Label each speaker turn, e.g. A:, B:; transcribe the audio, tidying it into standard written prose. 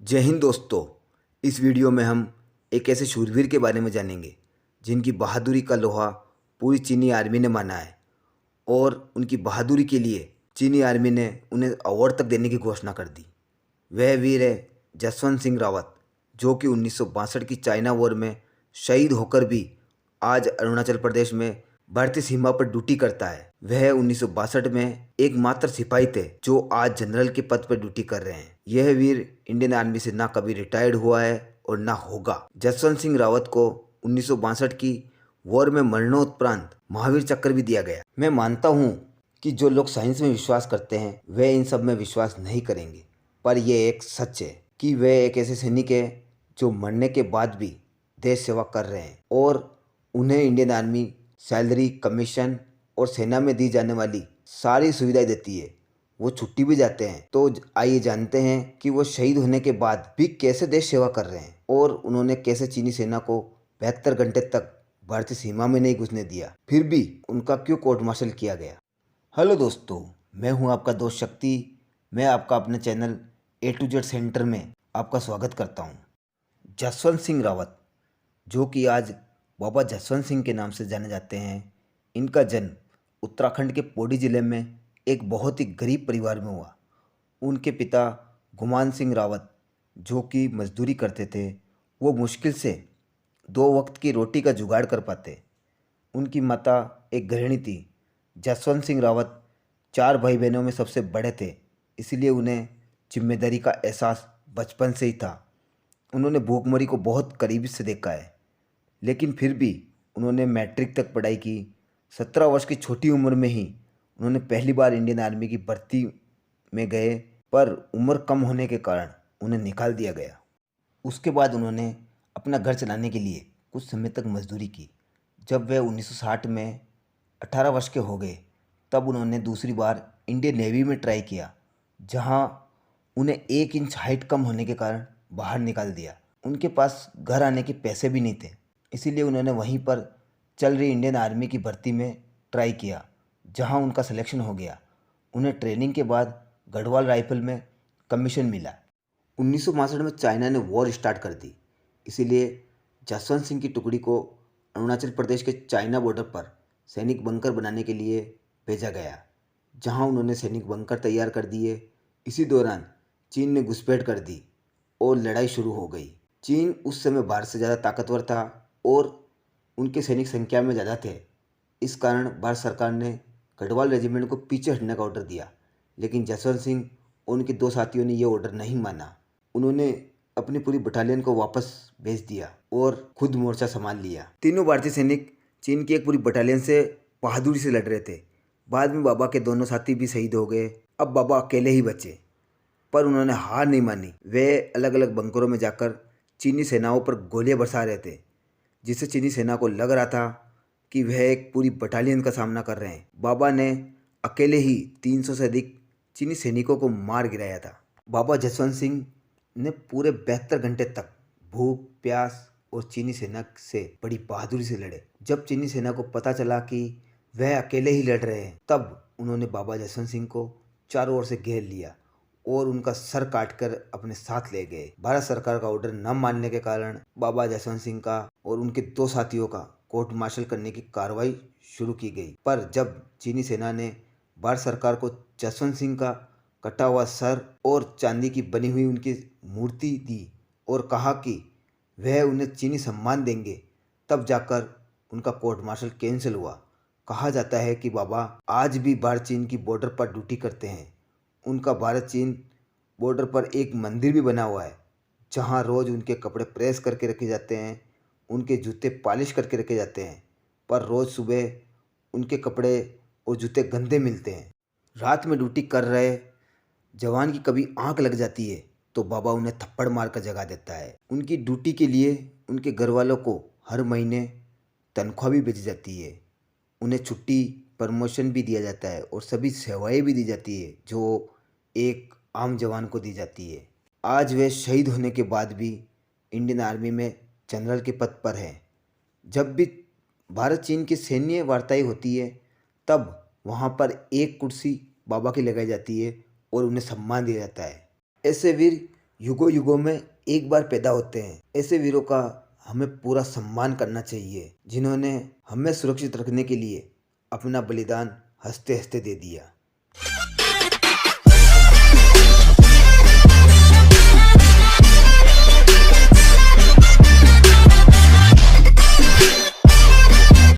A: जय हिंद दोस्तों। इस वीडियो में हम एक ऐसे शूरवीर के बारे में जानेंगे जिनकी बहादुरी का लोहा पूरी चीनी आर्मी ने माना है और उनकी बहादुरी के लिए चीनी आर्मी ने उन्हें अवार्ड तक देने की घोषणा कर दी। वह वीर है जसवंत सिंह रावत, जो कि 1962 की चाइना वॉर में शहीद होकर भी आज अरुणाचल प्रदेश में भारतीय सीमा पर ड्यूटी करता है। वह 1962 में एकमात्र सिपाही थे जो आज जनरल के पद पर ड्यूटी कर रहे हैं। यह वीर इंडियन आर्मी से ना कभी रिटायर्ड हुआ है और ना होगा। जसवंत सिंह रावत को 1962 की वॉर में मरणोपरांत महावीर चक्र भी दिया गया। मैं मानता हूँ कि जो लोग साइंस में विश्वास करते हैं वे इन सब में विश्वास नहीं करेंगे, पर यह एक सच है कि वे एक ऐसे सैनिक है जो मरने के बाद भी देश सेवा कर रहे हैं और उन्हें इंडियन आर्मी सैलरी, कमीशन और सेना में दी जाने वाली सारी सुविधाएं देती है। वो छुट्टी भी जाते हैं। तो आइए जानते हैं कि वो शहीद होने के बाद भी कैसे देश सेवा कर रहे हैं और उन्होंने कैसे चीनी सेना को 72 घंटे तक भारतीय सीमा में नहीं घुसने दिया, फिर भी उनका क्यों कोर्ट मार्शल किया गया। हेलो दोस्तों, मैं हूं आपका दोस्त शक्ति। मैं आपका अपने channel A to Z centre में आपका स्वागत करता हूं। जसवंत सिंह रावत, जो कि आज बाबा जसवंत सिंह के नाम से जाने जाते हैं, इनका जन्म उत्तराखंड के पौड़ी ज़िले में एक बहुत ही गरीब परिवार में हुआ। उनके पिता गुमान सिंह रावत, जो कि मजदूरी करते थे, वो मुश्किल से 2 वक्त की रोटी का जुगाड़ कर पाते। उनकी माता एक गृहिणी थी। जसवंत सिंह रावत 4 भाई बहनों में सबसे बड़े थे, इसलिए उन्हें जिम्मेदारी का एहसास बचपन से ही था। उन्होंने भूखमरी को बहुत करीब से देखा है, लेकिन फिर भी उन्होंने मैट्रिक तक पढ़ाई की। 17 वर्ष की छोटी उम्र में ही उन्होंने पहली बार इंडियन आर्मी की भर्ती में गए, पर उम्र कम होने के कारण उन्हें निकाल दिया गया। उसके बाद उन्होंने अपना घर चलाने के लिए कुछ समय तक मजदूरी की। जब वे 1960 में 18 वर्ष के हो गए, तब उन्होंने दूसरी बार इंडियन नेवी में ट्राई किया, जहां उन्हें 1 इंच हाइट कम होने के कारण बाहर निकाल दिया। उनके पास घर आने के पैसे भी नहीं थे, इसीलिए उन्होंने वहीं पर चल रही इंडियन आर्मी की भर्ती में ट्राई किया, जहां उनका सिलेक्शन हो गया। उन्हें ट्रेनिंग के बाद गढ़वाल राइफल में कमीशन मिला। 1962 में चाइना ने वॉर स्टार्ट कर दी, इसीलिए जसवंत सिंह की टुकड़ी को अरुणाचल प्रदेश के चाइना बॉर्डर पर सैनिक बंकर बनाने के लिए भेजा गया, जहां उन्होंने सैनिक बंकर तैयार कर दिए। इसी दौरान चीन ने घुसपैठ कर दी और लड़ाई शुरू हो गई। चीन उस समय भारत से ज़्यादा ताकतवर था और उनके सैनिक संख्या में ज़्यादा थे। इस कारण भारत सरकार ने गढ़वाल रेजिमेंट को पीछे हटने का ऑर्डर दिया, लेकिन जसवंत सिंह और उनके 2 साथियों ने यह ऑर्डर नहीं माना। उन्होंने अपनी पूरी बटालियन को वापस भेज दिया और खुद मोर्चा संभाल लिया। तीनों भारतीय सैनिक चीन की एक पूरी बटालियन से बहादुरी से लड़ रहे थे। बाद में बाबा के दोनों साथी भी शहीद हो गए। अब बाबा अकेले ही बचे, पर उन्होंने हार नहीं मानी। वे अलग अलग बंकरों में जाकर चीनी सेनाओं पर गोलियां बरसा रहे थे, जिससे चीनी सेना को लग रहा था कि वह एक पूरी बटालियन का सामना कर रहे हैं। बाबा ने अकेले ही 300 से अधिक चीनी सैनिकों को मार गिराया था। बाबा जसवंत सिंह ने पूरे 72 घंटे तक भूख, प्यास और चीनी सेना से बड़ी बहादुरी से लड़े। जब चीनी सेना को पता चला कि वह अकेले ही लड़ रहे हैं, तब उन्होंने बाबा जसवंत सिंह को चारों ओर से घेर लिया और उनका सर काटकर अपने साथ ले गए। भारत सरकार का ऑर्डर न मानने के कारण बाबा जसवंत सिंह का और उनके 2 साथियों का कोर्ट मार्शल करने की कार्रवाई शुरू की गई। पर जब चीनी सेना ने भारत सरकार को जसवंत सिंह का कटा हुआ सर और चांदी की बनी हुई उनकी मूर्ति दी और कहा कि वह उन्हें चीनी सम्मान देंगे, तब जाकर उनका कोर्ट मार्शल कैंसिल हुआ। कहा जाता है कि बाबा आज भी भारत चीन की बॉर्डर पर ड्यूटी करते हैं। उनका भारत चीन बॉर्डर पर एक मंदिर भी बना हुआ है, जहां रोज़ उनके कपड़े प्रेस करके रखे जाते हैं, उनके जूते पॉलिश करके रखे जाते हैं, पर रोज़ सुबह उनके कपड़े और जूते गंदे मिलते हैं। रात में ड्यूटी कर रहे जवान की कभी आंख लग जाती है तो बाबा उन्हें थप्पड़ मार कर जगा देता है। उनकी ड्यूटी के लिए उनके घर वालों को हर महीने तनख्वाह भी भेजी जाती है। उन्हें छुट्टी, प्रमोशन भी दिया जाता है और सभी सेवाएं भी दी जाती है जो एक आम जवान को दी जाती है। आज वे शहीद होने के बाद भी इंडियन आर्मी में जनरल के पद पर हैं। जब भी भारत चीन की सैन्य वार्ताएं होती है, तब वहाँ पर एक कुर्सी बाबा की लगाई जाती है और उन्हें सम्मान दिया जाता है। ऐसे वीर युगों युगों में एक बार पैदा होते हैं। ऐसे वीरों का हमें पूरा सम्मान करना चाहिए, जिन्होंने हमें सुरक्षित रखने के लिए अपना बलिदान हंसते हंसते दे दिया।